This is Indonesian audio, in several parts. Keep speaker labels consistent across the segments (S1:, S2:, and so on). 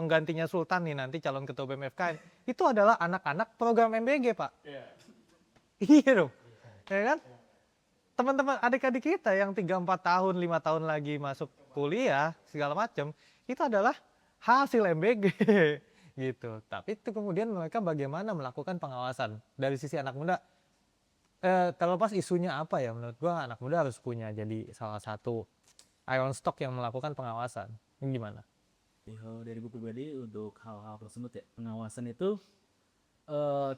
S1: penggantinya Sultan nih nanti calon ketua BMFKN, itu adalah anak-anak program MBG, Pak. Iya dong, ya kan? Teman-teman adik-adik kita yang 3-4 tahun, 5 tahun lagi masuk kuliah, segala macam, itu adalah hasil MBG gitu. Tapi itu kemudian mereka bagaimana melakukan pengawasan dari sisi anak muda. Terlepas isunya apa ya, menurut gua anak muda harus punya jadi salah satu iron stock yang melakukan pengawasan. Ini gimana?
S2: Kalau dari gue pribadi untuk hal-hal tersebut ya, pengawasan itu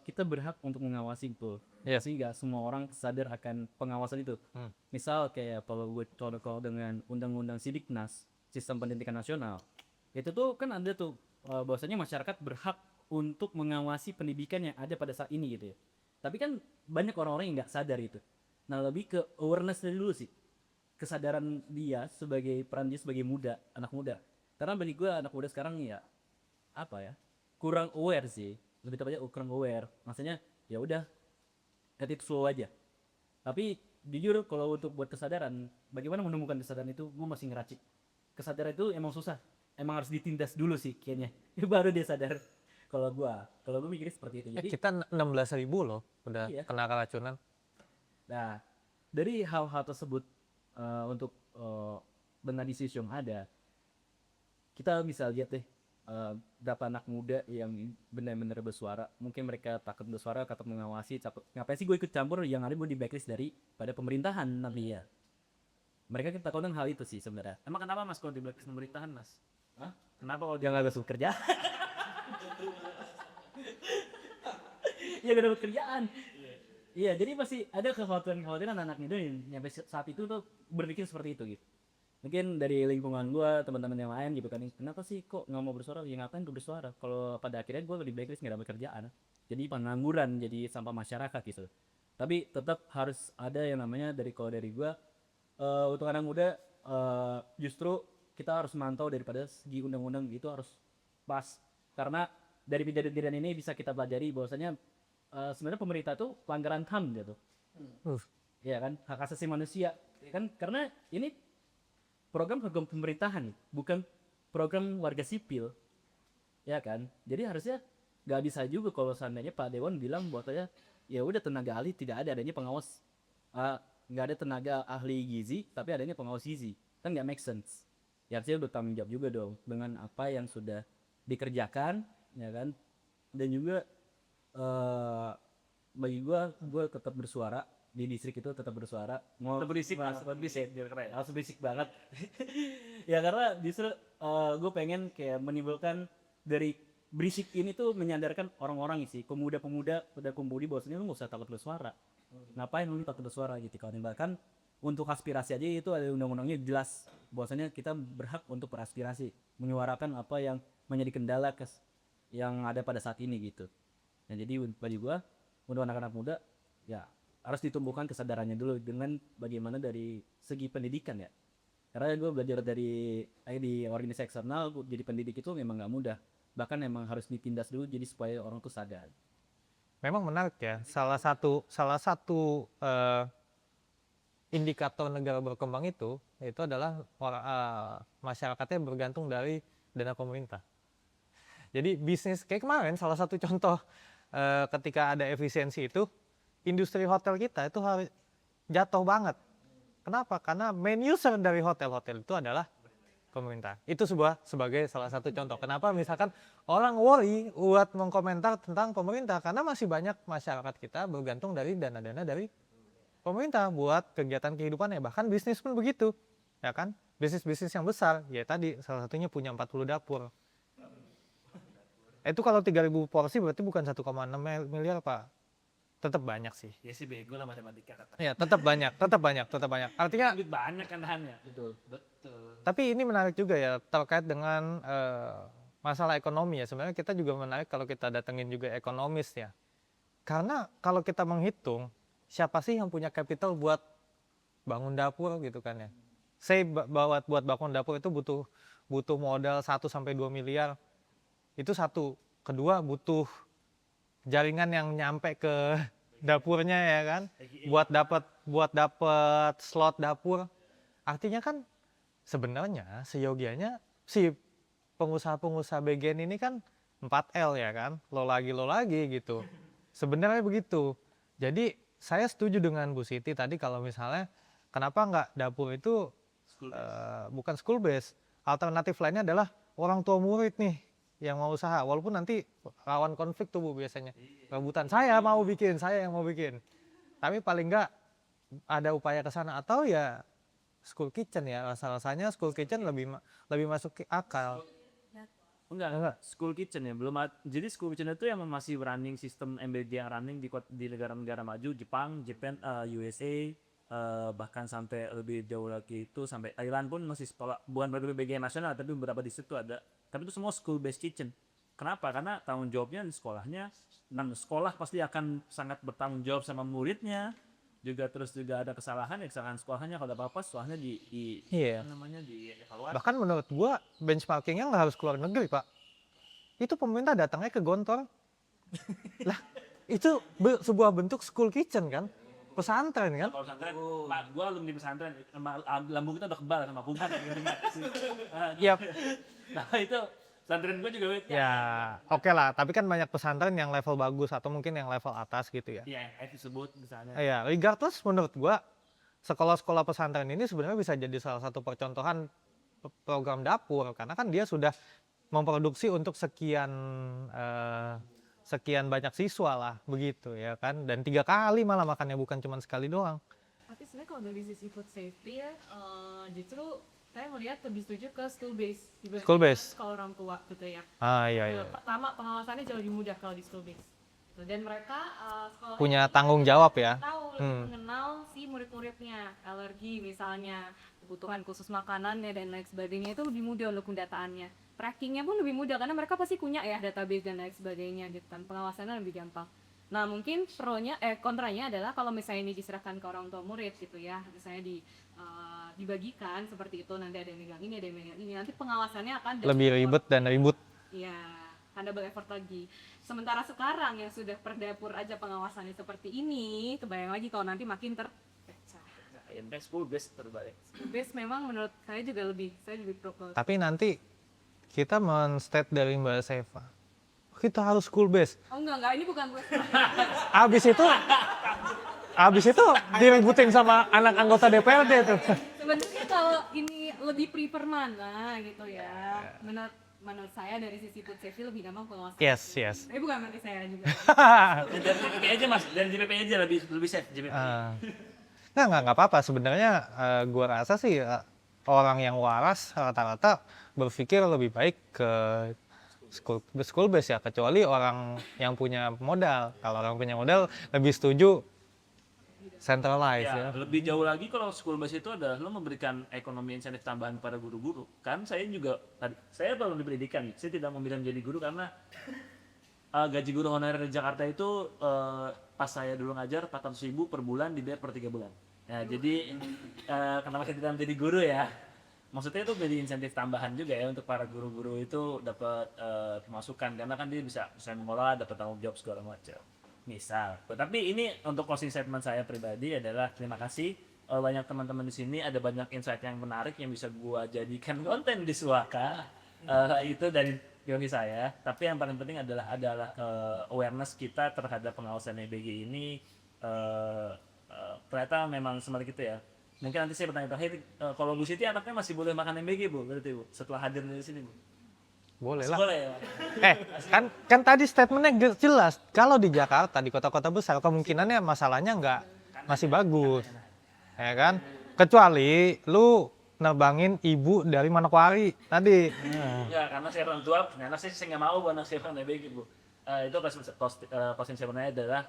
S2: kita berhak untuk mengawasi itu.
S1: Yes.
S2: Pasti nggak semua orang sadar akan pengawasan itu. Misal kayak kalau gue contoh dengan Undang-Undang Sidiknas, Sistem Pendidikan Nasional, itu tuh kan ada tuh bahwasanya masyarakat berhak untuk mengawasi pendidikan yang ada pada saat ini gitu ya. Tapi kan banyak orang-orang yang nggak sadar itu. Nah lebih ke awareness dari dulu sih, kesadaran dia sebagai peran dia sebagai muda, anak muda. Karena bagi gue anak muda sekarang ya apa ya, kurang aware sih, lebih tepatnya kurang aware. Maksudnya ya udah let it flow aja. Tapi jujur kalau untuk buat kesadaran, bagaimana menemukan kesadaran itu gue masih ngeracik. Kesadaran itu emang susah, emang harus ditindas dulu sih kayaknya baru dia sadar. Kalau gue mikirnya seperti itu. Jadi
S1: Kita 16.000 loh udah
S2: iya.
S1: kena keracunan.
S2: Nah dari hal-hal tersebut untuk benar decision yang ada, kita bisa lihat deh berapa anak muda yang benar-benar bersuara. Mungkin mereka takut bersuara, takut mengawasi, takut ngapain sih gue ikut campur, yang ada gue di backlist dari pada pemerintahan nanti ya. Mereka ketakutan hal itu sih sebenarnya.
S3: Emang kenapa Mas kalau di blacklist pemerintahan, Mas?
S2: Hah?
S3: Kenapa kalau
S2: Dia nggak masuk kerja? Ya gak dapat kerjaan. Iya, jadi pasti ada kekhawatiran anak muda yang nyampe saat itu tuh berpikir seperti itu gitu. Mungkin dari lingkungan gue, teman-teman yang lain gitu kan, kenapa sih kok nggak mau bersuara? Ya ngapain gue bersuara kalau pada akhirnya gue di blacklist nggak dapat kerjaan, jadi pengangguran, jadi sampah masyarakat gitu. Tapi tetap harus ada yang namanya kalau dari gue untuk anak muda justru kita harus mantau daripada segi undang-undang itu harus pas, karena dari kejadian ini bisa kita pelajari bahwasanya sebenarnya pemerintah tuh pelanggaran HAM gitu. Ya kan, hak asasi manusia ya kan, karena ini program pemerintahan bukan program warga sipil ya kan. Jadi harusnya nggak bisa juga kalau seandainya Pak Dewan bilang bahwasanya ya udah tenaga ahli tidak ada, adanya pengawas, nggak ada tenaga ahli gizi tapi adanya pengawas gizi, kan nggak make sense. Ya harusnya bertanggung jawab juga dong dengan apa yang sudah dikerjakan ya kan. Dan juga bagi gue tetap bersuara di distrik itu, tetap bersuara. Mau
S3: berisik, Mas?
S2: berisik biar keren, harus berisik banget. Ya karena justru gue pengen kayak menimbulkan dari berisik ini tuh menyadarkan orang-orang sih, pemuda-pemuda pada pemudi bahwasanya lu nggak usah takut bersuara. Ngapain lu takut bersuara gitu kan. Bahkan untuk aspirasi aja itu ada undang-undangnya jelas bahwasanya kita berhak untuk beraspirasi, menyuarakan apa yang menjadi kendala yang ada pada saat ini gitu. Nah jadi bagi gua untuk anak-anak muda ya harus ditumbuhkan kesadarannya dulu dengan bagaimana dari segi pendidikan ya. Karena gue belajar di organisasi eksternal, jadi pendidik itu memang nggak mudah. Bahkan memang harus ditindas dulu jadi supaya orang tuh sadar.
S1: Memang menarik ya. Salah satu indikator negara berkembang itu adalah masyarakatnya bergantung dari dana pemerintah. Jadi bisnis kayak kemarin salah satu contoh ketika ada efisiensi itu, industri hotel kita itu harus jatuh banget. Kenapa? Karena main user dari hotel-hotel itu adalah pemerintah. Itu sebagai salah satu contoh. Kenapa misalkan orang worry buat mengkomentar tentang pemerintah, karena masih banyak masyarakat kita bergantung dari dana-dana dari pemerintah buat kegiatan kehidupannya. Bahkan bisnis pun begitu, ya kan? Bisnis-bisnis yang besar, ya tadi salah satunya punya 40 dapur. Itu kalau 3.000 porsi berarti bukan 1,6 miliar, Pak. Tetap banyak sih.
S3: Ya sih bego lah matematika kata.
S1: Ya, tetap banyak. Artinya
S3: Duit banyak kan tahannya.
S2: Betul.
S1: tapi ini menarik juga ya terkait dengan masalah ekonomi ya. Sebenarnya kita juga menarik kalau kita datengin juga ekonomis ya. Karena kalau kita menghitung siapa sih yang punya capital buat bangun dapur gitu kan ya. Buat bangun dapur itu butuh modal 1-2 miliar. Itu satu. Kedua butuh jaringan yang nyampe ke dapurnya ya kan. Buat dapat slot dapur. Artinya kan sebenarnya seyogianya si pengusaha-pengusaha bagian ini kan 4L ya kan, lo lagi gitu. Sebenarnya begitu. Jadi saya setuju dengan Bu Siti tadi kalau misalnya kenapa nggak dapur itu bukan school base. Alternatif lainnya adalah orang tua murid nih yang mau usaha. Walaupun nanti rawan konflik tuh Bu biasanya. Rebutan saya yang mau bikin. Tapi paling nggak ada upaya ke sana atau ya school kitchen ya. Rasa-rasanya school kitchen lebih masuk akal.
S2: Enggak, school kitchen ya belum jadi school kitchen itu yang masih running sistem MBG yang running di negara-negara maju, Jepang, USA, bahkan sampai lebih jauh lagi itu sampai Thailand pun masih sekolah bukan BBG nasional tapi beberapa distrik itu ada, tapi itu semua school based kitchen. Kenapa? Karena tanggung jawabnya di sekolahnya, dan sekolah pasti akan sangat bertanggung jawab sama muridnya juga, terus juga ada kesalahan sekolahnya, kalau ada apa-apa sekolahnya
S1: Iya.
S2: dievaluasi.
S1: Bahkan menurut gua benchmarkingnya nggak harus keluar negeri Pak. Itu pemerintah datangnya ke Gontor. Lah itu sebuah bentuk school kitchen kan, pesantren kan.
S2: Kalau pesantren, Pak, gua alumni pesantren, lambung kita udah kebal sama kuman.
S1: Iya.
S2: Nah itu pesantren gua juga
S1: Ya oke lah, tapi kan banyak pesantren yang level bagus atau mungkin yang level atas gitu ya.
S2: Iya, disebut misalnya.
S1: Iya, regardless menurut gua sekolah-sekolah pesantren ini sebenarnya bisa jadi salah satu percontohan program dapur karena kan dia sudah memproduksi untuk sekian banyak siswa lah begitu ya kan, dan 3 kali malah makannya bukan cuma sekali doang.
S4: Tapi sebenarnya kalau dari sisi food safety ya, justru saya melihat lebih setuju ke school base dibanding
S1: School base.
S4: sekolah orang tua gitu ya.
S1: Iya.
S4: Pertama pengawasannya jauh lebih mudah kalau di school base. Dan mereka sekolah
S1: Punya tanggung jawab ya.
S4: tahu lebih mengenal si murid-muridnya, alergi misalnya, kebutuhan khusus makanannya dan lain sebagainya, itu lebih mudah untuk pendataannya. Trackingnya pun lebih mudah karena mereka pasti punya ya database dan lain sebagainya gitu kan. Pengawasannya lebih gampang. Nah mungkin kontranya adalah kalau misalnya ini diserahkan ke orang tua murid gitu ya, misalnya dibagikan seperti itu, nanti ada yang megang ini, ada yang megang ini, nanti pengawasannya akan
S1: Lebih ribet dan ribut.
S4: Iya, kan double effort lagi. Sementara sekarang yang sudah per dapur aja pengawasannya seperti ini, kebayang lagi kalau nanti makin terpecah.
S2: Nah, school base terbalik.
S4: Base memang menurut saya juga saya lebih pro ke
S1: Tapi nanti kita men-state dari Mbak Seva, kita harus school base.
S4: oh enggak, ini bukan gue.
S1: Abis itu diributin sama anak anggota DPRD tuh.
S4: Sebenarnya kalau ini lebih prefer mana gitu ya. Menurut saya dari sisi food safety lebih gampang pengawasan.
S1: Yes.
S4: Tapi bukan berarti saya juga.
S2: Dari JPP aja mas, dari JPP aja lebih safe JPP.
S1: Nggak apa-apa sebenarnya. Gua rasa sih orang yang waras rata-rata berpikir lebih baik ke school base ya, kecuali orang yang punya modal. Kalau orang punya modal lebih setuju centralized ya.
S2: Lebih jauh lagi kalau school base itu adalah lo memberikan ekonomi insentif tambahan pada guru-guru. Kan saya juga saya baru di pendidikan, saya tidak memilih menjadi guru karena gaji guru honorer di Jakarta itu pas saya dulu ngajar 400.000 per bulan dibayar per 3 bulan. Ya, jadi kenapa saya tidak menjadi guru ya? Maksudnya itu jadi insentif tambahan juga ya untuk para guru-guru itu dapat pemasukan karena kan dia bisa mengolah, dapat tanggung jawab segala macam. Misal, tapi ini untuk closing statement saya pribadi adalah terima kasih banyak teman-teman di sini, ada banyak insight yang menarik yang bisa gua jadikan konten di Suaka. Itu dari teori saya, tapi yang paling penting adalah awareness kita terhadap pengawasan EBG ini. Ternyata memang semacam itu ya. Mungkin nanti saya bertanya terakhir, kalau Bu Siti anaknya masih boleh makan MBG Bu, berarti Bu, setelah hadir dari sini Bu?
S1: Boleh lah.
S2: Boleh ya.
S1: Kan tadi statementnya jelas. Kalau di Jakarta, di kota-kota besar, kemungkinannya masalahnya masih bagus, ya kan? Kecuali lu nerbangin ibu dari Manokwari tadi.
S2: Ya karena saya orang tua, ternyata saya nggak mau anak saya makan MBG Bu. Itu closing statementnya adalah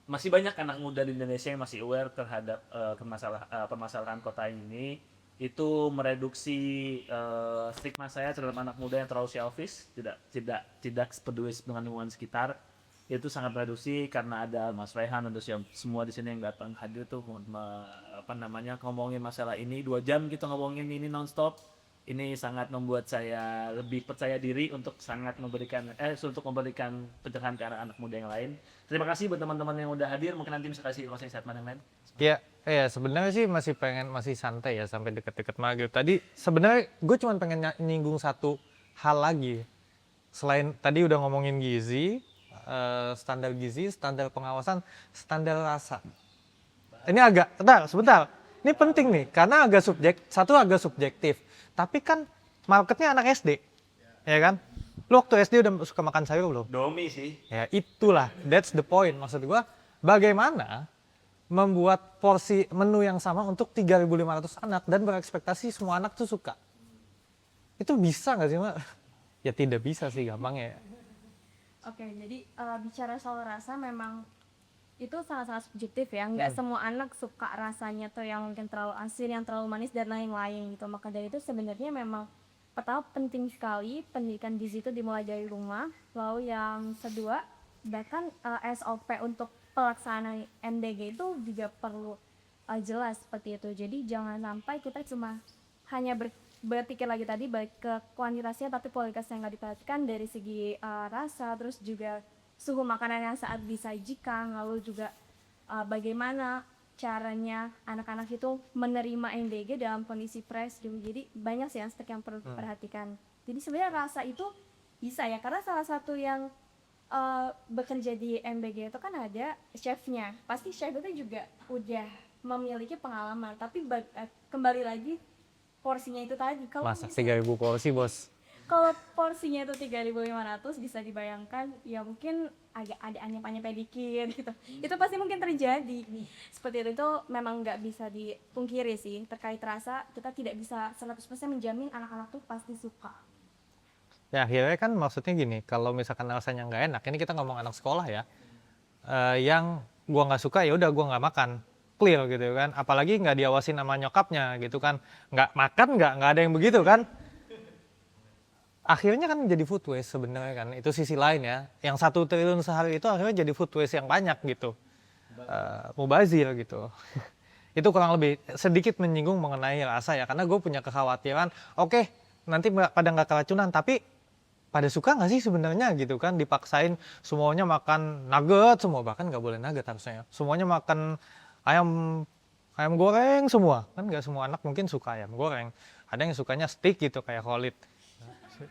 S2: masih banyak anak muda di Indonesia yang masih aware terhadap permasalahan kota ini. Itu mereduksi stigma saya terhadap anak muda yang terlalu selfish, tidak peduli dengan lingkungan sekitar. Itu sangat mereduksi karena ada Mas Rehan, ada semua di sini yang datang hadir tuh ngomongin masalah ini 2 jam kita ngomongin ini nonstop. Ini sangat membuat saya lebih percaya diri untuk memberikan pencerahan ke anak-anak muda yang lain. Terima kasih buat teman-teman yang udah hadir. Mungkin nanti bisa kasih closing statement yang lain.
S1: Ya sebenarnya sih masih santai ya sampai deket-deket maghrib. Tadi sebenarnya gue cuma pengen nyinggung satu hal lagi. Selain tadi udah ngomongin gizi, standar pengawasan, standar rasa. Ini sebentar. Ini penting nih, karena agak subjektif. Tapi kan marketnya anak SD, ya kan? Lu waktu SD udah suka makan sayur belum?
S3: Domi sih.
S1: Ya itulah, that's the point. Maksud gua, bagaimana membuat porsi menu yang sama untuk 3.500 anak dan berekspektasi semua anak tuh suka. Itu bisa nggak sih, Mak? Ya tidak bisa sih, gampang ya.
S5: Oke, jadi bicara soal rasa memang itu sangat-sangat subjektif ya. Nggak semua anak suka rasanya tuh yang mungkin terlalu asin, yang terlalu manis dan lain-lain gitu. Maka dari itu sebenarnya memang pertama penting sekali pendidikan gizi itu dimulai dari rumah. Lalu yang kedua, bahkan SOP untuk pelaksanaan MBG itu juga perlu jelas seperti itu. Jadi jangan sampai kita cuma hanya berpikir lagi tadi baik ke kuantitasnya tapi kualitasnya nggak diperhatikan dari segi rasa, terus juga suhu makanan yang saat disajikan, lalu juga bagaimana caranya anak-anak itu menerima MBG dalam kondisi fresh gitu. Jadi banyak sih aspek yang perlu diperhatikan. Jadi sebenarnya rasa itu bisa ya, karena salah satu yang bekerja di MBG itu kan ada chefnya. Pasti chef itu juga udah memiliki pengalaman, tapi kembali lagi porsinya itu tadi.
S1: Masak 3.000 porsi, Bos.
S5: Kalau porsinya itu 3.500 bisa dibayangkan ya mungkin agak ada anyep-anyepnya dikit gitu. Itu pasti mungkin terjadi. Seperti itu memang nggak bisa dipungkiri sih. Terkait rasa kita tidak bisa 100% menjamin anak-anak tuh pasti suka.
S1: Ya akhirnya kan maksudnya gini, kalau misalkan rasanya nggak enak, ini kita ngomong anak sekolah ya, yang gua nggak suka ya udah gua nggak makan, clear gitu kan. Apalagi nggak diawasin sama nyokapnya gitu kan, nggak makan nggak ada yang begitu kan. Akhirnya kan jadi food waste sebenarnya kan, itu sisi lain ya. Yang 1 triliun sehari itu akhirnya jadi food waste yang banyak gitu, mubazir gitu. Itu kurang lebih sedikit menyinggung mengenai rasa ya, karena gue punya kekhawatiran, oke, nanti pada nggak keracunan, tapi pada suka nggak sih sebenarnya gitu kan, dipaksain semuanya makan nugget semua, bahkan nggak boleh nugget harusnya, semuanya makan ayam goreng semua, kan nggak semua anak mungkin suka ayam goreng, ada yang sukanya steak gitu kayak Khalid.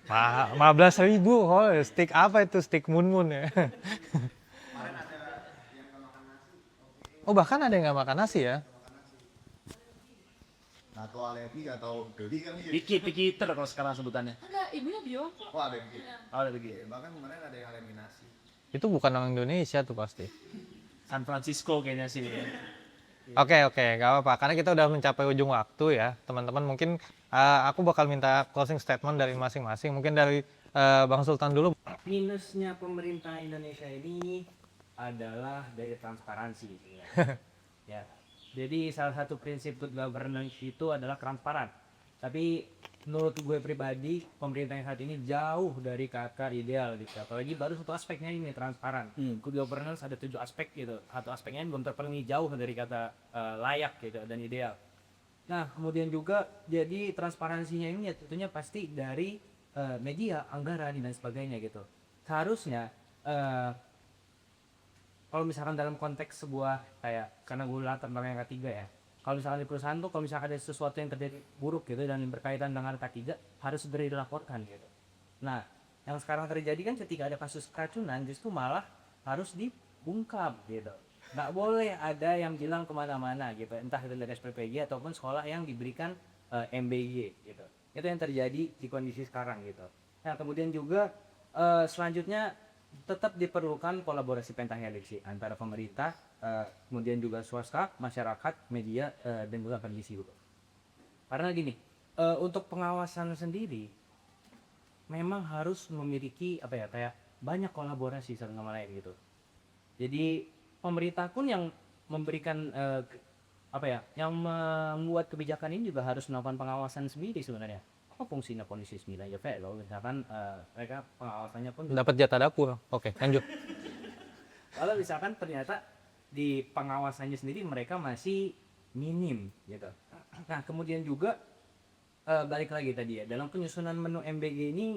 S1: 15.000 steak apa itu, steak mun ya. Oh bahkan ada yang nggak makan nasi ya.
S6: Atau alergi atau geli kan ya.
S3: Piki kalau sekarang sebutannya.
S4: Ada ibunya bio.
S6: Oh ada yang gitu.
S3: Oh, ada lagi.
S6: Bahkan kemarin ada yang alergi nasi.
S1: Itu bukan orang Indonesia tuh pasti.
S3: San Francisco kayaknya sih.
S1: Oke, nggak apa-apa. Karena kita udah mencapai ujung waktu ya, teman-teman. Mungkin aku bakal minta closing statement dari masing-masing. Mungkin dari Bang Sultan dulu.
S2: Minusnya pemerintah Indonesia ini adalah dari transparansi ya. Jadi salah satu prinsip good governance itu adalah transparan. Tapi menurut gue pribadi pemerintah yang saat ini jauh dari kata ideal gitu. Apalagi baru satu aspeknya ini transparan. Good governance ada 7 aspek gitu. Satu aspeknya belum terpenuhi, jauh dari kata layak gitu dan ideal. Nah kemudian juga jadi transparansinya ini ya tentunya pasti dari media, anggaran dan sebagainya gitu. Seharusnya kalau misalkan dalam konteks sebuah kayak, karena gue latar belakang yang ketiga ya, kalau misalkan di perusahaan tuh kalau misalkan ada sesuatu yang terjadi buruk gitu dan berkaitan dengan K3 harus segera dilaporkan gitu. Nah yang sekarang terjadi kan ketika ada kasus keracunan justru malah harus dibungkam gitu. Nggak boleh ada yang bilang kemana-mana gitu, entah itu dari SPPG ataupun sekolah yang diberikan MBG gitu. Itu yang terjadi di kondisi sekarang gitu. Nah kemudian juga selanjutnya tetap diperlukan kolaborasi pentahelix antara pemerintah, kemudian juga swasta, masyarakat, media, dan juga kondisi gitu. Karena gini, untuk pengawasan sendiri memang harus memiliki kayak banyak kolaborasi satu sama lain gitu. Jadi pemerintah pun yang memberikan yang membuat kebijakan ini juga harus melakukan pengawasan sendiri sebenarnya. Apa fungsinya Komisi 9 ya Pak? Kalau misalkan mereka pengawasannya pun
S1: Dapat jatah dapur. Oke, lanjut.
S2: kalau misalkan ternyata di pengawasannya sendiri mereka masih minim gitu. Nah kemudian juga balik lagi tadi ya, dalam penyusunan menu MBG ini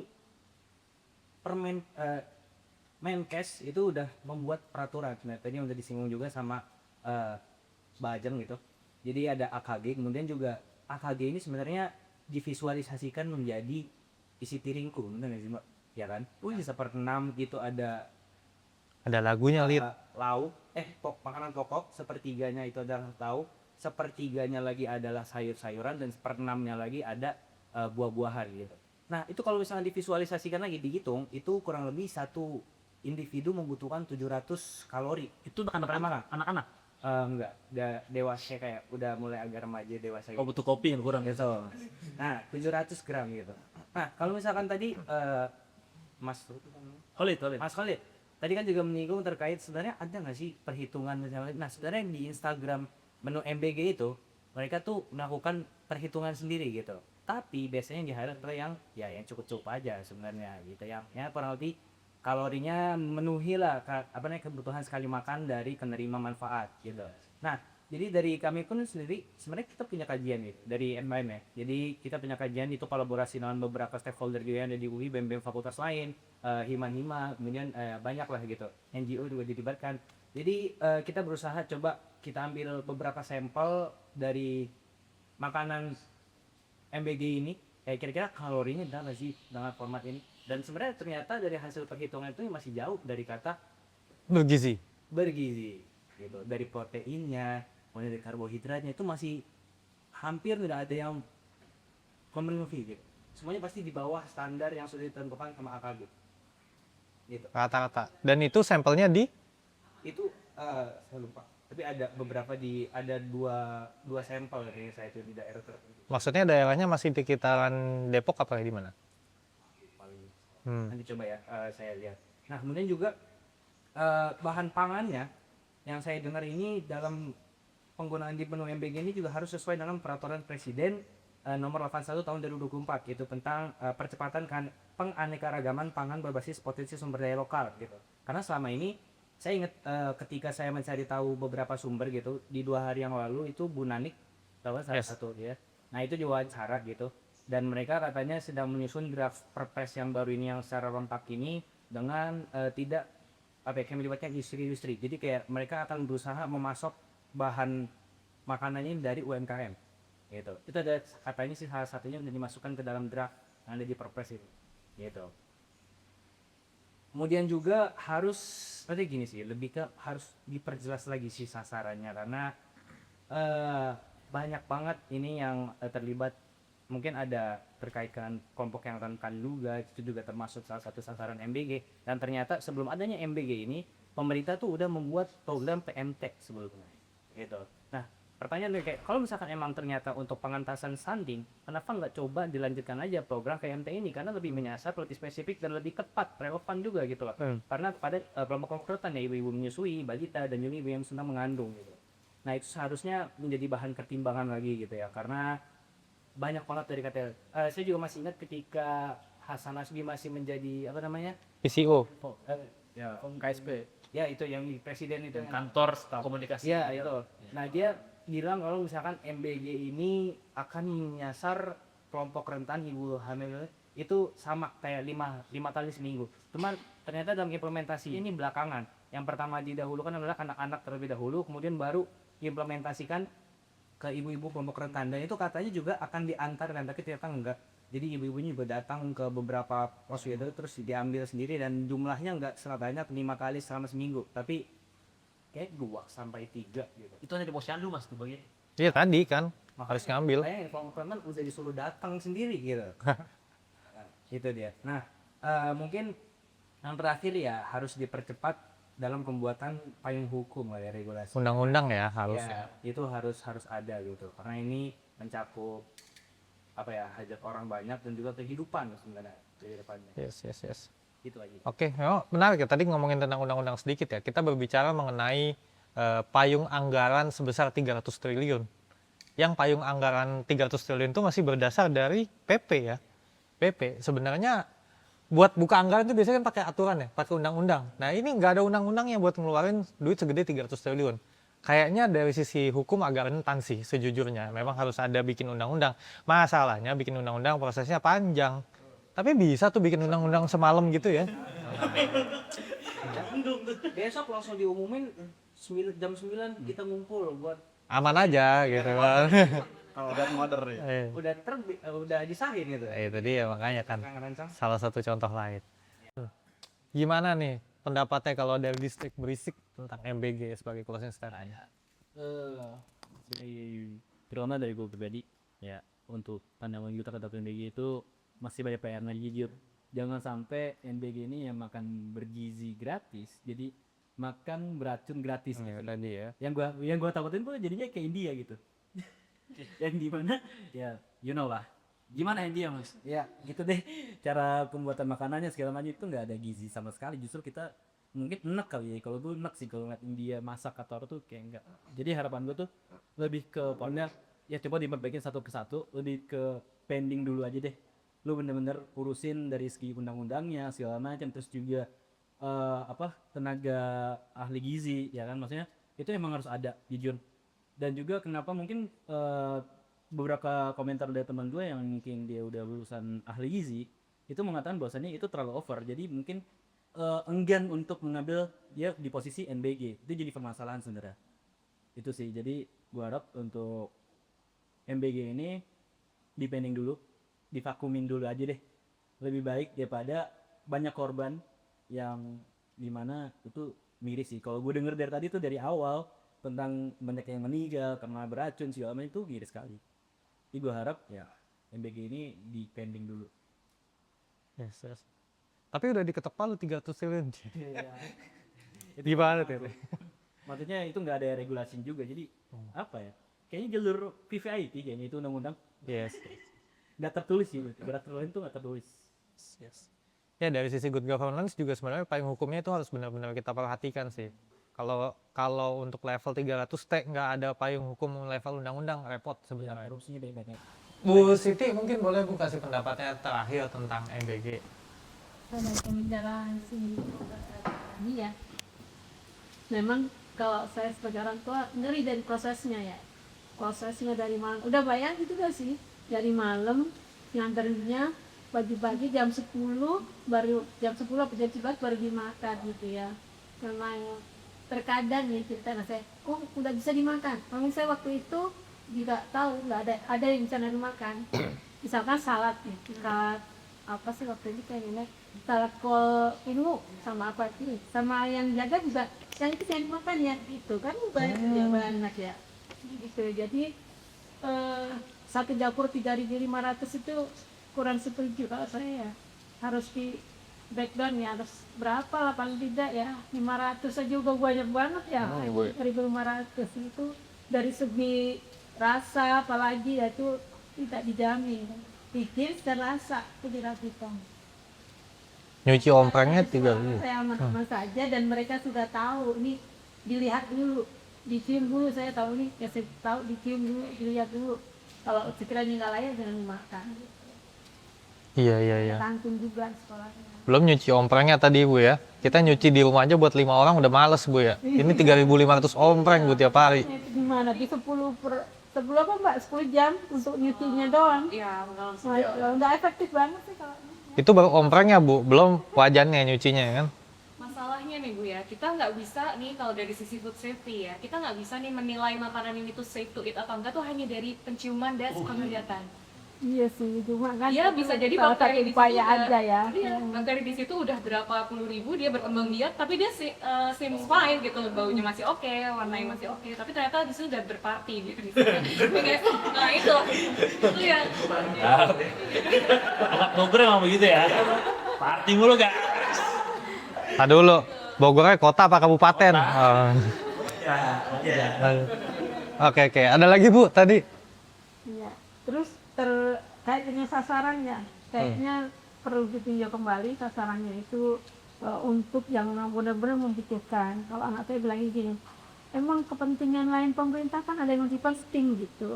S2: Menkes itu udah membuat peraturan. Nah tadi udah disinggung juga sama Bajeng gitu. Jadi ada AKG, kemudian juga AKG ini sebenarnya divisualisasikan menjadi isi piringku, bener nggak sih Mbak? Ya kan? Seperenam itu ada
S1: Ada lagunya, Lid.
S2: lauk, makanan pokok, sepertiganya itu adalah lauk, sepertiganya lagi adalah sayur-sayuran, dan seperenamnya lagi ada buah-buahan gitu. Nah itu kalau misalnya divisualisasikan lagi, dihitung, itu kurang lebih satu individu membutuhkan 700 kalori.
S3: Itu anak-anak.
S2: Enggak, udah dewasa, kayak udah mulai agak remaja dewasa
S3: Oh,
S2: gitu.
S3: butuh kopi yang kurang.
S2: Gitu. Nah 700 gram gitu. Nah kalau misalkan tadi Mas
S3: Holid.
S2: Mas Khalid tadi kan juga menyinggung terkait sebenarnya ada nggak sih perhitungan misalnya. Nah sebenarnya di Instagram menu MBG itu mereka tuh melakukan perhitungan sendiri gitu. Tapi biasanya yang di-highlight adalah yang cukup-cukup aja sebenarnya gitu, yang ya kurang lebih kalorinya memenuhi lah kebutuhan sekali makan dari penerima manfaat gitu. Nah jadi dari kami pun sendiri sebenarnya kita punya kajian nih dari NMM ya. Jadi kita punya kajian itu kolaborasi dengan beberapa stakeholder juga yang ada di UI, BEM fakultas lain, Hima, kemudian banyak lah gitu. NGO juga dilibatkan. Jadi kita berusaha coba kita ambil beberapa sampel dari makanan MBG ini, kira-kira kalorinya berapa sih dengan format ini. Dan sebenarnya ternyata dari hasil perhitungan itu masih jauh dari kata
S1: Bergizi.
S2: bergizi gitu. Dari proteinnya, kemudian dari karbohidratnya itu masih hampir tidak ada yang memenuhi gitu. Semuanya pasti di bawah standar yang sudah ditentukan sama AKG gitu.
S1: Rata-rata. Dan itu sampelnya di
S2: Itu saya lupa, tapi ada beberapa ada dua sampel dari saya itu di daerah tertentu.
S1: maksudnya daerahnya masih di sekitaran Depok apa di mana?
S2: Paling
S1: Hmm.
S2: nanti coba ya saya lihat. Nah kemudian juga bahan pangannya yang saya dengar ini dalam penggunaan di menu MBG ini juga harus sesuai dengan peraturan Presiden nomor 81 tahun 2024 itu tentang percepatan penganekaragaman pangan berbasis potensi sumber daya lokal gitu. Karena selama ini saya ingat ketika saya mencari tahu beberapa sumber gitu di 2 hari yang lalu itu Bu Nanik tahu kan salah
S1: Yes.
S2: satu ya. Nah itu diwawancara gitu, dan mereka katanya sedang menyusun draft perpres yang baru ini yang secara lengkap ini dengan tidak melibatkan industri. Jadi kayak mereka akan berusaha memasok bahan makanannya dari UMKM gitu. Itu ada katanya sih salah satunya udah dimasukkan ke dalam draft yang ada di perpres itu gitu. Kemudian juga harus gini sih, lebih ke harus diperjelas lagi sih sasarannya, karena banyak banget ini yang terlibat. Mungkin ada terkait dengan kelompok yang rentan juga, itu juga termasuk salah satu sasaran MBG. Dan ternyata sebelum adanya MBG ini, pemerintah tuh udah membuat program PMT sebelumnya gitu. Nah pertanyaan kayak kalau misalkan emang ternyata untuk pengentasan stunting, kenapa nggak coba dilanjutkan aja program PMT ini, karena lebih menyasar, lebih spesifik, dan lebih tepat, relevan juga gitu loh. Karena pada kelompok rentan ya ibu-ibu menyusui, balita, dan juga ibu yang sedang mengandung gitu. Nah itu seharusnya menjadi bahan pertimbangan lagi gitu ya, karena banyak banget dari kata saya juga masih ingat ketika Hasan Nasbi masih menjadi
S1: PCO.
S3: Ya, KSP.
S2: ya itu yang di presiden itu
S3: Kantor staf komunikasi.
S2: ya itu. Nah dia bilang kalau misalkan MBG ini akan menyasar kelompok rentan ibu hamil itu sama kayak 5 kali seminggu. Cuman ternyata dalam implementasi ini belakangan. Yang pertama didahulukan adalah anak-anak terlebih dahulu, kemudian baru diimplementasikan ke ibu-ibu kelompok rentan, dan itu katanya juga akan diantar, dan tapi ternyata enggak. Jadi ibu-ibunya juga datang ke beberapa pos itu terus diambil sendiri, dan jumlahnya enggak sebanyak 5 kali selama seminggu, tapi kayak 2 sampai 3 gitu.
S3: Itu hanya di posyandu Mas tuh bagian.
S1: Iya tadi kan harus ngambil.
S2: Kayaknya kelompok rentan udah disuruh datang sendiri gitu. Nah, itu dia. Nah mungkin yang terakhir ya harus dipercepat dalam pembuatan payung hukum lah ya, regulasi.
S1: Undang-undang ya harus
S2: Ya, itu harus ada gitu, karena ini mencakup hajat orang banyak dan juga kehidupan sebenarnya di depannya.
S1: Yes.
S2: Itu aja.
S1: Oke, menarik ya. Tadi ngomongin tentang undang-undang sedikit ya. Kita berbicara mengenai payung anggaran sebesar 300 triliun. Yang payung anggaran 300 triliun itu masih berdasar dari PP ya. PP sebenarnya buat buka anggaran itu biasanya kan pakai aturan ya, pakai undang-undang. Nah ini nggak ada undang-undangnya buat ngeluarin duit segede 300 triliun. Kayaknya dari sisi hukum agak rentan sih sejujurnya. Memang harus ada bikin undang-undang. Masalahnya bikin undang-undang prosesnya panjang. Tapi bisa tuh bikin undang-undang semalam gitu ya.
S2: Besok langsung diumumin jam 9 kita ngumpul buat
S1: Aman aja gitu kan.
S3: Udah modern ya.
S2: udah disahin gitu.
S1: Itu dia makanya kan
S2: Rancang.
S1: salah satu contoh lain. Gimana nih pendapatnya kalau ada listrik berisik tentang MBG sebagai closing statement?
S2: Terutama dari gue pribadi,
S1: Ya.
S2: untuk pandangan kita terhadap NBG itu masih banyak PR-nya jujur. Jangan sampai NBG ini yang makan bergizi gratis, jadi makan beracun gratis.
S1: Ya tadi ya.
S2: Yang gua takutin tuh jadinya kayak India gitu. Yang dimana ya you know lah. Gimana India mas? Ya gitu deh. Cara pembuatan makanannya segala macam itu nggak ada gizi sama sekali. Justru kita mungkin enak kali ya. Kalau gue enak sih kalau ngeliat India masak atau apa tuh kayak enggak. Jadi harapan gue tuh lebih ke pokoknya ya coba diperbaikin satu persatu. Lebih ke pending dulu aja deh. Lu bener-bener urusin dari segi undang-undangnya segala macam, terus juga tenaga ahli gizi ya kan, maksudnya itu emang harus ada jujur. Dan juga kenapa mungkin beberapa komentar dari teman gue yang mungkin dia udah lulusan ahli gizi itu mengatakan bahwasannya itu terlalu over, jadi mungkin enggan untuk mengambil dia di posisi NBG. Itu jadi permasalahan sebenarnya itu sih. Jadi gue harap untuk MBG ini dipending dulu, divakumin dulu aja deh, lebih baik daripada banyak korban yang dimana itu miris sih. Kalau gue denger dari tadi tuh dari awal tentang banyak yang meninggal karena beracun segala macam itu miris sekali. Jadi gue harap ya MBG ini dipending dulu.
S1: Yes. Tapi udah diketok palu 300 triliun. Gimana tuh?
S2: Maksudnya itu nggak ada regulasi juga, jadi apa ya? Kayaknya jalur VVIP kayaknya itu undang-undang.
S1: Yes.
S2: Nggak tertulis sih, berat tertulis itu nggak tertulis.
S1: Yes. Ya dari sisi good governance juga sebenarnya payung hukumnya itu harus benar-benar kita perhatikan sih. Kalau untuk level 300 T nggak ada payung hukum level undang-undang, repot sebenarnya.
S2: Korupsinya banyak.
S1: Bu Siti mungkin boleh Bu kasih pendapatnya terakhir tentang MBG.
S7: Pada pembicaraan si tadi ya, memang kalau saya sebagai orang tua ngeri dari prosesnya ya, dari malam udah bayang gitu gak sih, dari malam nganterinnya pagi-pagi jam 10 baru jam 10 atau jam 11 baru dimakan gitu ya. Memang terkadang ya cerita saya, kok udah bisa dimakan. Mami saya waktu itu juga tahu nggak ada yang bisa makan. Misalkan salad ya, salad apa sih waktu itu kayaknya salad kol ilmu sama apa sih, sama yang jaga juga yang itu yang dimakan ya, itu kan banyak ya gitu. Jadi satu dapur 3.500 itu kurang setuju kalau saya ya. Harus di breakdown ya, harus berapa lah paling tidak ya, 500 aja udah banyak banget ya. 1.500 itu dari segi rasa apalagi ya itu tidak dijamin, bikin serasa itu dirapikan.
S1: Nyuci omprengnya 3.000.
S7: Saya aman-aman saja dan mereka sudah tahu ini, dilihat dulu, dicium dulu, saya tahu nih, ya saya tahu dicium dulu, dilihat dulu. Kalau sekiranya nggak layak jangan dimakan.
S1: Iya.
S7: Tanggung juga sekolahnya.
S1: Belum nyuci omprengnya tadi Bu ya. Kita nyuci di rumah aja buat 5 orang udah males Bu ya. Ini 3.500 ompreng Bu tiap hari.
S7: Itu gimana? Di 10 apa Mbak? 10 jam untuk nyucinya doang.
S4: Iya,
S7: Nggak efektif banget sih kalau ini.
S1: Itu baru omprengnya Bu, belum wajannya nyucinya kan.
S4: masalahnya nih Bu ya, kita nggak bisa nih kalau dari sisi food safety ya, kita nggak bisa nih menilai makanan ini tuh safe to eat atau enggak tuh hanya dari penciuman dan penglihatan.
S7: Iya sih, cuma kan
S4: Dia bisa jadi
S7: salah
S4: bakteri
S7: satu
S4: di situ
S7: upaya
S4: udah-
S7: aja ya.
S4: Iya, bakteri di situ udah berapa puluh ribu dia berkembang biak, tapi dia seems fine gitu, baunya masih oke, warnanya masih oke, tapi ternyata di situ udah berparti gitu di situ. Nah itu ya.
S3: Anak Bogor emang begitu ya. Party mulu gak?
S1: Tadi dulu, Bogornya kota apa kabupaten? Oh. Oke, ada lagi Bu tadi?
S7: Iya. Terus terkait dengan sasarannya, kayaknya perlu ditinjau kembali sasarannya itu untuk yang benar-benar memikirkan. Kalau anak saya bilang gini, emang kepentingan lain pemerintah kan ada yang lebih penting gitu.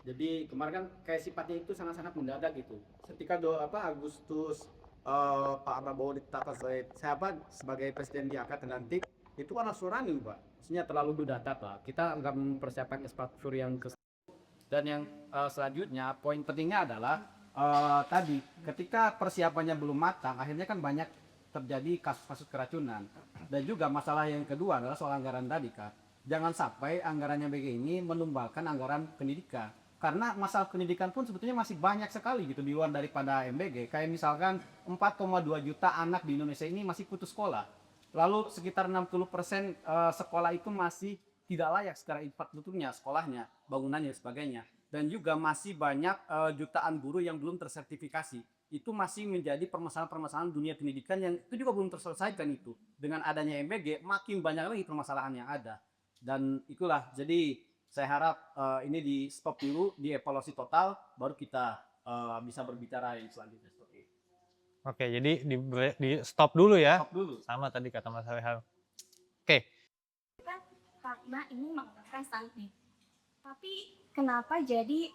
S8: Jadi kemarin kan kayak sifatnya itu sangat-sangat mendadak gitu. Ketika Agustus Pak Prabowo ditetapkan sebagai presiden diangkat dan nanti itu kan langsung running Pak. Maksudnya terlalu mendadak lah. Kita nggak mempersiapkan infrastruktur yang dan yang selanjutnya poin pentingnya adalah tadi ketika persiapannya belum matang akhirnya kan banyak terjadi kasus-kasus keracunan. Dan juga masalah yang kedua adalah soal anggaran tadi Kak. Jangan sampai anggarannya begini menumbangkan anggaran pendidikan. karena masalah pendidikan pun sebetulnya masih banyak sekali gitu di luar daripada MBG. Kayak misalkan 4,2 juta anak di Indonesia ini masih putus sekolah. Lalu sekitar 60% sekolah itu masih tidak layak secara infrastrukturnya, sekolahnya, bangunannya dan sebagainya. Dan juga masih banyak jutaan guru yang belum tersertifikasi. Itu masih menjadi permasalahan-permasalahan dunia pendidikan yang itu juga belum terselesaikan itu. Dengan adanya MBG makin banyak lagi permasalahan yang ada. Dan itulah, jadi saya harap ini di stop dulu, dievaluasi total, baru kita bisa berbicara yang selanjutnya seperti itu.
S1: Oke, jadi di stop dulu ya.
S8: Stop dulu.
S1: Sama tadi kata Mas Rehan. Oke.
S5: Karena ini menggunakan stunting. Tapi kenapa jadi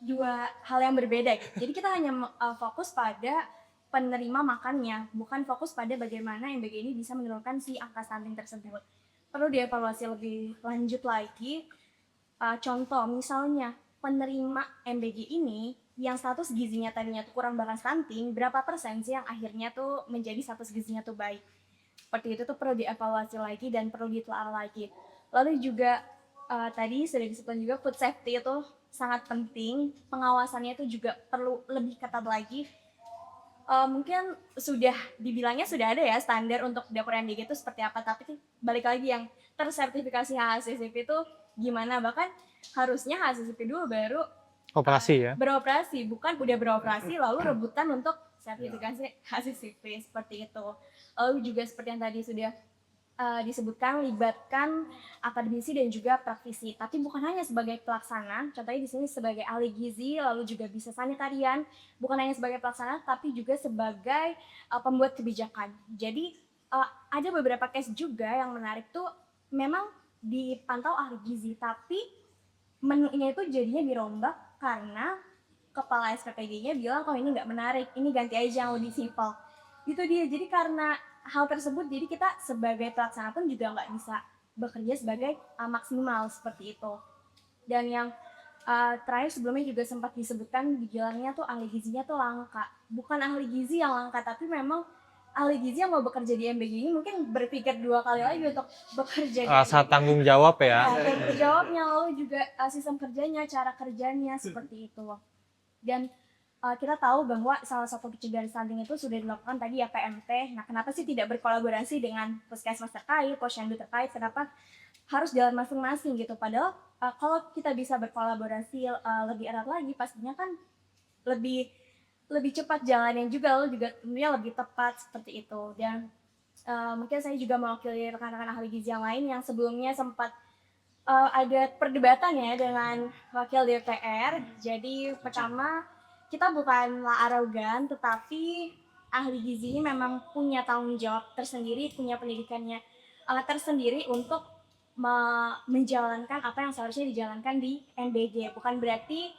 S5: dua hal yang berbeda gitu. Jadi kita hanya fokus pada penerima makannya, bukan fokus pada bagaimana MBG ini bisa menurunkan si angka stunting tersebut. Perlu dievaluasi lebih lanjut lagi. Contoh misalnya penerima MBG ini yang status gizinya tadinya tuh kurang bahkan stunting, berapa persen sih yang akhirnya tuh menjadi status gizinya tuh baik. Seperti itu tuh perlu dievaluasi lagi dan perlu ditelaah lagi. Lalu juga tadi sudah disebutkan juga food safety itu sangat penting, pengawasannya itu juga perlu lebih ketat lagi. Mungkin sudah dibilangnya sudah ada ya standar untuk dapur MBG itu seperti apa, tapi balik lagi yang tersertifikasi HACCP itu gimana, bahkan harusnya HACCP dulu baru
S1: Operasi ya.
S5: beroperasi, bukan udah beroperasi lalu rebutan untuk sertifikasi HACCP seperti itu. Lalu juga seperti yang tadi sudah disebutkan, libatkan akademisi dan juga praktisi, tapi bukan hanya sebagai pelaksana. Contohnya di sini sebagai ahli gizi, lalu juga bisa sanitarian, bukan hanya sebagai pelaksana tapi juga sebagai pembuat kebijakan. Jadi ada beberapa case juga yang menarik tuh, memang dipantau ahli gizi tapi menunya itu jadinya dirombak karena kepala SPPG-nya bilang kok ini nggak menarik, ini ganti aja yang lebih simpel. Itu dia, jadi karena hal tersebut jadi kita sebagai pelaksana pun juga nggak bisa bekerja sebagai maksimal seperti itu. Dan yang terakhir sebelumnya juga sempat disebutkan dibilangnya tuh ahli gizinya tuh langka. Bukan ahli gizi yang langka, tapi memang ahli gizi yang mau bekerja di MBG ini mungkin berpikir 2 kali lagi untuk bekerja di
S1: Rasa
S5: MBG.
S1: tanggung jawab ya.
S5: Tanggung jawabnya, lalu juga sistem kerjanya, cara kerjanya seperti itu. Dan kita tahu bahwa salah satu pencegahan stunting itu sudah dilakukan tadi ya PMT. Nah, kenapa sih tidak berkolaborasi dengan puskesmas terkait, posyandu terkait? Kenapa harus jalan masing-masing gitu? Padahal kalau kita bisa berkolaborasi lebih erat lagi, pastinya kan lebih cepat jalannya juga, lalu juga tentunya lebih tepat seperti itu. Dan mungkin saya juga mewakili rekan-rekan ahli gizi yang lain yang sebelumnya sempat ada perdebatan ya dengan wakil DPR. Jadi pertama, kita bukanlah arogan, tetapi ahli gizi ini memang punya tanggung jawab tersendiri, punya pendidikannya tersendiri untuk menjalankan apa yang seharusnya dijalankan di MBG. Bukan berarti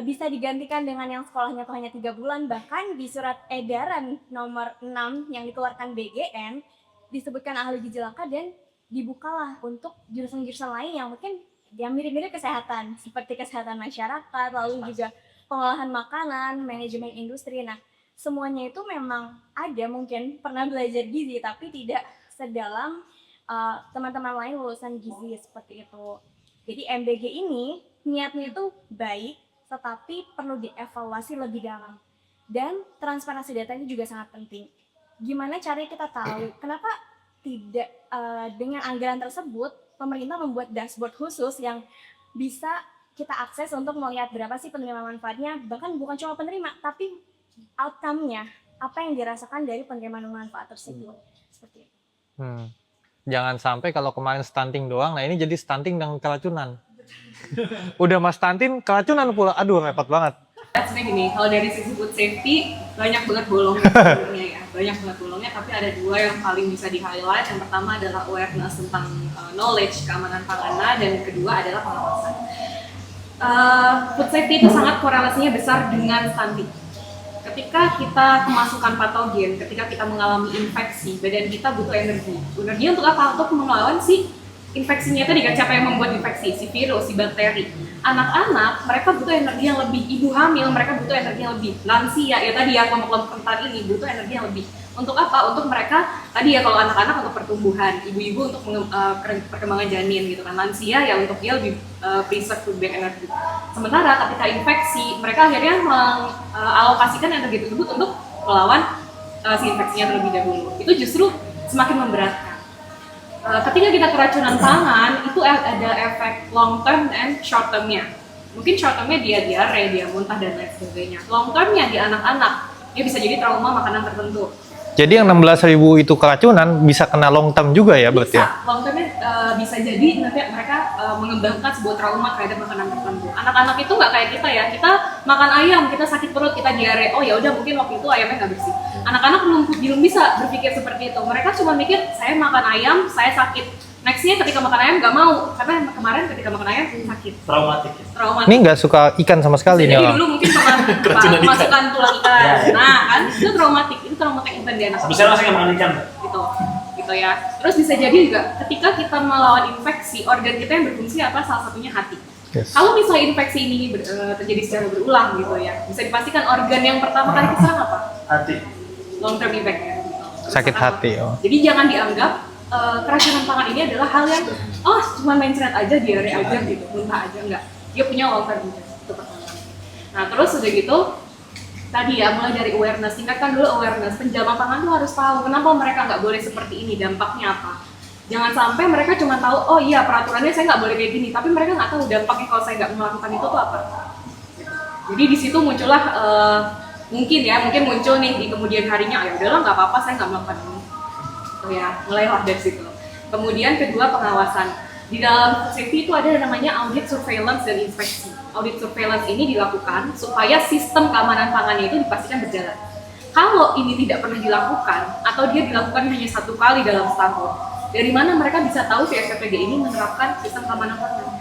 S5: bisa digantikan dengan yang sekolahnya tuh hanya 3 bulan. Bahkan di surat edaran nomor 6 yang dikeluarkan BGN disebutkan ahli gizi langka dan dibukalah untuk jurusan-jurusan lain yang mungkin yang mirip-mirip kesehatan, seperti kesehatan masyarakat, lalu juga pengolahan makanan, manajemen industri. Nah, semuanya itu memang ada, mungkin pernah belajar gizi tapi tidak sedalam teman-teman lain lulusan gizi seperti itu. Jadi MBG ini niatnya itu baik, tetapi perlu dievaluasi lebih dalam. Dan transparansi data ini juga sangat penting. Gimana caranya kita tahu? Kenapa tidak dengan anggaran tersebut pemerintah membuat dashboard khusus yang bisa kita akses untuk melihat berapa sih penerima manfaatnya, bahkan bukan cuma penerima, tapi outcome-nya, apa yang dirasakan dari penerima manfaat tersebut. Seperti itu.
S1: Jangan sampai kalau kemarin stunting doang, nah ini jadi stunting dengan keracunan. Udah mas stunting, keracunan pula, aduh repot banget.
S4: Sebenarnya gini, kalau dari sisi food safety banyak banget bolongnya sebenarnya ya, banyak banget bolongnya, tapi ada 2 yang paling bisa di-highlight. Yang pertama adalah awareness tentang knowledge keamanan pangan, dan yang kedua adalah pengawasan. Food safety itu sangat korelasinya besar dengan stunting. Ketika kita kemasukan patogen, ketika kita mengalami infeksi, badan kita butuh energi. Energi untuk apa? Untuk melawan si infeksinya tadi kan, siapa yang membuat infeksi? Si virus, si bakteri. Anak-anak, mereka butuh energi yang lebih. Ibu hamil, mereka butuh energi yang lebih. Lansia, ya tadi ya, kelompok rentan ini butuh energi yang lebih. Untuk apa? Untuk mereka tadi ya, kalau anak-anak untuk pertumbuhan, ibu-ibu untuk perkembangan janin gitu kan, lansia ya untuk dia lebih preserve food bank energy. Sementara ketika infeksi, mereka akhirnya mengalokasikan energi tersebut untuk melawan si infeksinya terlebih dahulu. Itu justru semakin memberatkan. Ketika kita keracunan pangan, itu ada efek long term and short termnya. Mungkin short termnya dia diare, dia muntah dan lain sebagainya. Long termnya di anak-anak, dia bisa jadi trauma makanan tertentu.
S1: Jadi yang 16.000 itu keracunan bisa kena long term juga ya berarti ya?
S4: Bisa, long termnya bisa jadi nanti mereka mengembangkan sebuah trauma terhadap makanan tertentu. Anak-anak itu nggak kayak kita ya, kita makan ayam, kita sakit perut, kita diare, oh ya udah mungkin waktu itu ayamnya nggak bersih. Anak-anak belum bisa berpikir seperti itu. Mereka cuma mikir, saya makan ayam, saya sakit. Nextnya ketika makan ayam nggak mau, karena kemarin ketika makan ayam sakit.
S3: Traumatik ya.
S4: Traumatik.
S1: Ini nggak suka ikan sama sekali nih
S4: Jadi
S1: orang.
S4: dulu mungkin pernah masukkan tulang ikan. Nah kan, itu traumatik event di anak.
S3: Bisa langsung makan ikan.
S4: Gitu ya. Terus bisa jadi juga ketika kita melawan infeksi, organ kita yang berfungsi apa? Salah satunya hati.
S1: Yes.
S4: Kalau misalnya infeksi ini terjadi secara berulang gitu ya, bisa dipastikan organ yang pertama kali diserang apa?
S3: Hati.
S4: Long term effect ya.
S1: Sakit hati. Oh.
S4: Jadi jangan dianggap keracunan pangan ini adalah hal yang cuma mencret aja, diare aja gitu, muntah aja, enggak. Dia punya long term effect, itu pertama. Nah terus udah gitu, tadi ya mulai dari awareness, tingkatkan dulu awareness. Penjama pangan tuh harus tahu kenapa mereka nggak boleh seperti ini, dampaknya apa. Jangan sampai mereka cuma tahu, oh iya peraturannya saya nggak boleh kayak gini, tapi mereka nggak tahu dampaknya kalau saya nggak melakukan itu tuh apa. Jadi di situ muncullah mungkin muncul nih di kemudian harinya, ya udahlah nggak apa-apa, saya nggak melakukan ini. Ya, mulailah dari situ. Kemudian kedua, pengawasan. Di dalam safety itu ada namanya audit, surveillance, dan inspeksi. Audit surveillance ini dilakukan supaya sistem keamanan pangannya itu dipastikan berjalan. Kalau ini tidak pernah dilakukan atau dia dilakukan hanya 1 kali dalam setahun, dari mana mereka bisa tahu si SPPG ini menerapkan sistem keamanan pangan?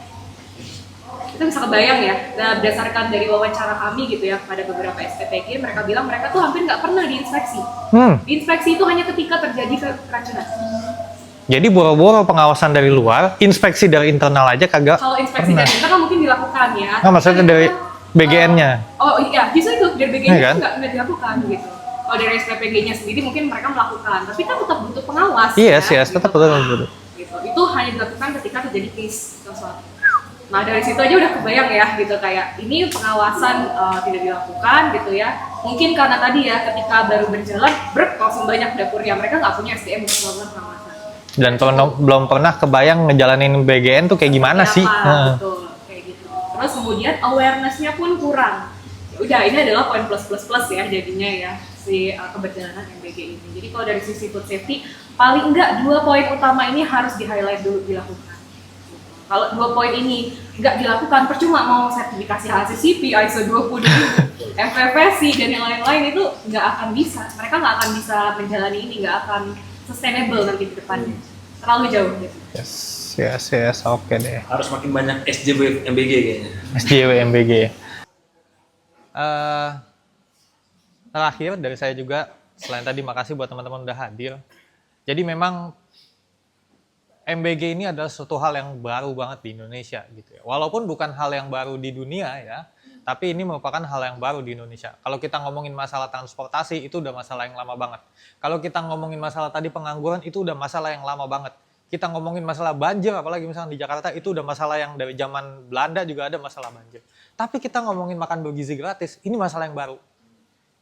S4: Kita bisa kebayang ya, berdasarkan dari wawancara kami gitu ya pada beberapa SPPG, mereka bilang mereka tuh hampir nggak pernah diinspeksi. Diinspeksi itu hanya ketika terjadi keracunan.
S1: Jadi boro-boro pengawasan dari luar, inspeksi dari internal aja kagak.
S4: Kalau inspeksi dari internal mungkin dilakukan ya.
S1: Nah, maksudnya dari BGN-nya.
S4: Oh iya, bisa itu dari BGN-nya
S1: Iya kan?
S4: nggak dilakukan gitu. Kalau dari SPPG-nya sendiri mungkin mereka melakukan, tapi kan tetap butuh pengawas.
S1: Yes,
S4: ya,
S1: tetap
S4: gitu.
S1: betul.
S4: Gitu. Itu hanya dilakukan ketika terjadi case sesuatu. Nah dari situ aja udah kebayang ya gitu, kayak ini pengawasan tidak dilakukan gitu ya. Mungkin karena tadi ya ketika baru berjalan langsung banyak dapurnya, mereka nggak punya SDM untuk melakukan pengawasan.
S1: Dan belum pernah kebayang ngejalanin BGN tuh kayak gimana sih?
S4: Betul, kayak gitu. Terus kemudian awareness-nya pun kurang. Ya udah, ini adalah poin plus ya jadinya ya si keberjalanan MBG ini. Jadi kalau dari sisi food safety, paling enggak 2 poin utama ini harus di-highlight dulu, dilakukan. Kalau 2 poin ini nggak dilakukan, percuma mau sertifikasi HACCP, ISO 20, FFSC, dan yang lain-lain itu nggak akan bisa. Mereka nggak akan bisa menjalani ini, nggak akan sustainable nanti ke depannya. Terlalu jauh gitu.
S1: Yes, oke deh.
S3: Harus makin banyak SJW MBG kayaknya.
S1: SJW MBG. Terakhir dari saya juga, selain tadi makasih buat teman-teman udah hadir. Jadi memang MBG ini adalah suatu hal yang baru banget di Indonesia gitu ya. Walaupun bukan hal yang baru di dunia ya, tapi ini merupakan hal yang baru di Indonesia. Kalau kita ngomongin masalah transportasi, itu udah masalah yang lama banget. Kalau kita ngomongin masalah tadi pengangguran, itu udah masalah yang lama banget. Kita ngomongin masalah banjir, apalagi misalnya di Jakarta, itu udah masalah yang dari zaman Belanda juga ada masalah banjir. Tapi kita ngomongin makan bergizi gratis, ini masalah yang baru.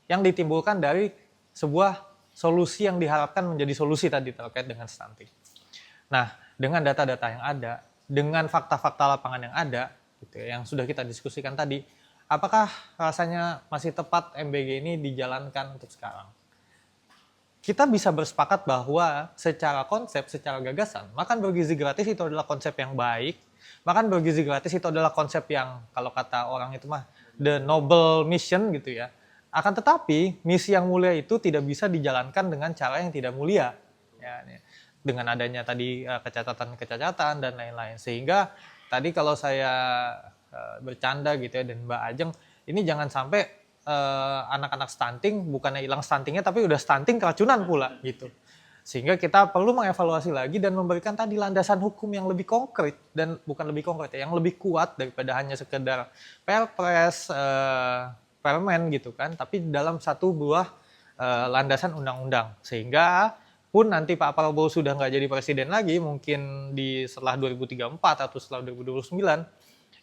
S1: Yang ditimbulkan dari sebuah solusi yang diharapkan menjadi solusi tadi terkait dengan stunting. Nah, dengan data-data yang ada, dengan fakta-fakta lapangan yang ada, gitu ya, yang sudah kita diskusikan tadi, apakah rasanya masih tepat MBG ini dijalankan untuk sekarang? Kita bisa bersepakat bahwa secara konsep, secara gagasan, makan bergizi gratis itu adalah konsep yang baik. Makan bergizi gratis itu adalah konsep yang, kalau kata orang itu mah, the noble mission gitu ya. Akan tetapi, misi yang mulia itu tidak bisa dijalankan dengan cara yang tidak mulia. Ya, dengan adanya tadi kecacatan dan lain-lain. Sehingga tadi kalau saya bercanda gitu ya, dan Mbak Ajeng, ini jangan sampai anak-anak stunting bukannya hilang stuntingnya, tapi udah stunting keracunan pula gitu. Sehingga kita perlu mengevaluasi lagi dan memberikan tadi landasan hukum yang lebih konkret, dan bukan lebih konkret ya, yang lebih kuat daripada hanya sekedar perpres, permen gitu kan, tapi dalam satu buah landasan undang-undang. Sehingga pun nanti Pak Prabowo sudah nggak jadi presiden lagi, mungkin setelah 2034 atau setelah 2029,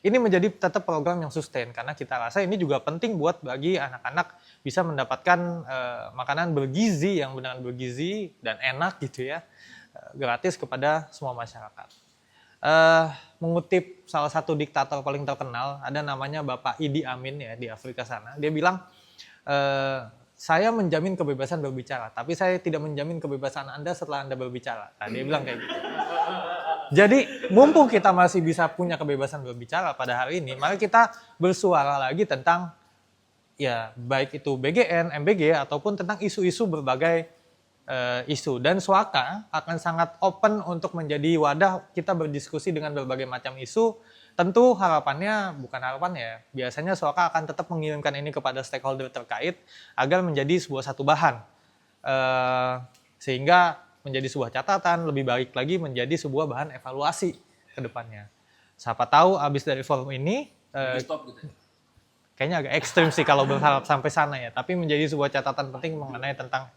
S1: ini menjadi tetap program yang sustain. Karena kita rasa ini juga penting buat bagi anak-anak bisa mendapatkan makanan bergizi yang benar bergizi dan enak gitu ya, gratis kepada semua masyarakat. Mengutip salah satu diktator paling terkenal, ada namanya Bapak Idi Amin ya di Afrika sana. Dia bilang, saya menjamin kebebasan berbicara, tapi saya tidak menjamin kebebasan Anda setelah Anda berbicara. Nah, dia bilang kayak gitu. Jadi, mumpung kita masih bisa punya kebebasan berbicara pada hari ini, mari kita bersuara lagi tentang, ya baik itu BGN, MBG, ataupun tentang isu-isu berbagai isu. Dan Swaka akan sangat open untuk menjadi wadah kita berdiskusi dengan berbagai macam isu. Tentu harapannya, bukan harapan ya, biasanya Swaka akan tetap mengirimkan ini kepada stakeholder terkait agar menjadi satu bahan. Sehingga menjadi sebuah catatan, lebih baik lagi menjadi sebuah bahan evaluasi ke depannya. Siapa tahu abis dari forum ini, kayaknya agak ekstrim sih kalau berharap sampai sana ya, tapi menjadi sebuah catatan penting mengenai tentang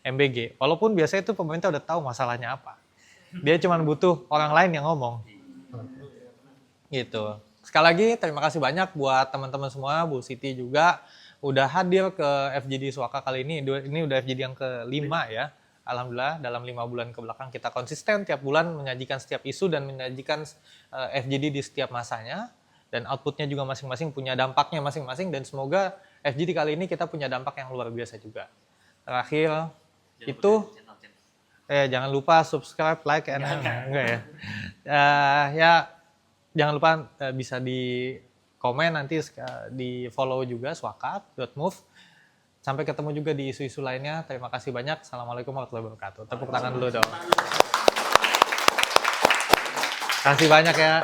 S1: MBG. Walaupun biasanya itu pemerintah udah tahu masalahnya apa. Dia cuma butuh orang lain yang ngomong. Gitu. Sekali lagi terima kasih banyak buat teman-teman semua, Bu Siti juga udah hadir ke FGD Swaka kali ini. Ini udah FGD yang ke-5 ya. Alhamdulillah dalam 5 bulan ke belakang kita konsisten tiap bulan menyajikan setiap isu dan menyajikan FGD di setiap masanya. Dan outputnya juga masing-masing punya dampaknya masing-masing. Dan semoga FGD kali ini kita punya dampak yang luar biasa juga. Terakhir jangan lupa subscribe, like, and enggak ya. Ya jangan lupa bisa di komen nanti di follow juga swakat.move. Sampai ketemu juga di isu-isu lainnya. Terima kasih banyak. Assalamualaikum warahmatullahi wabarakatuh. Tepuk tangan dulu dong. Kasih banyak ya.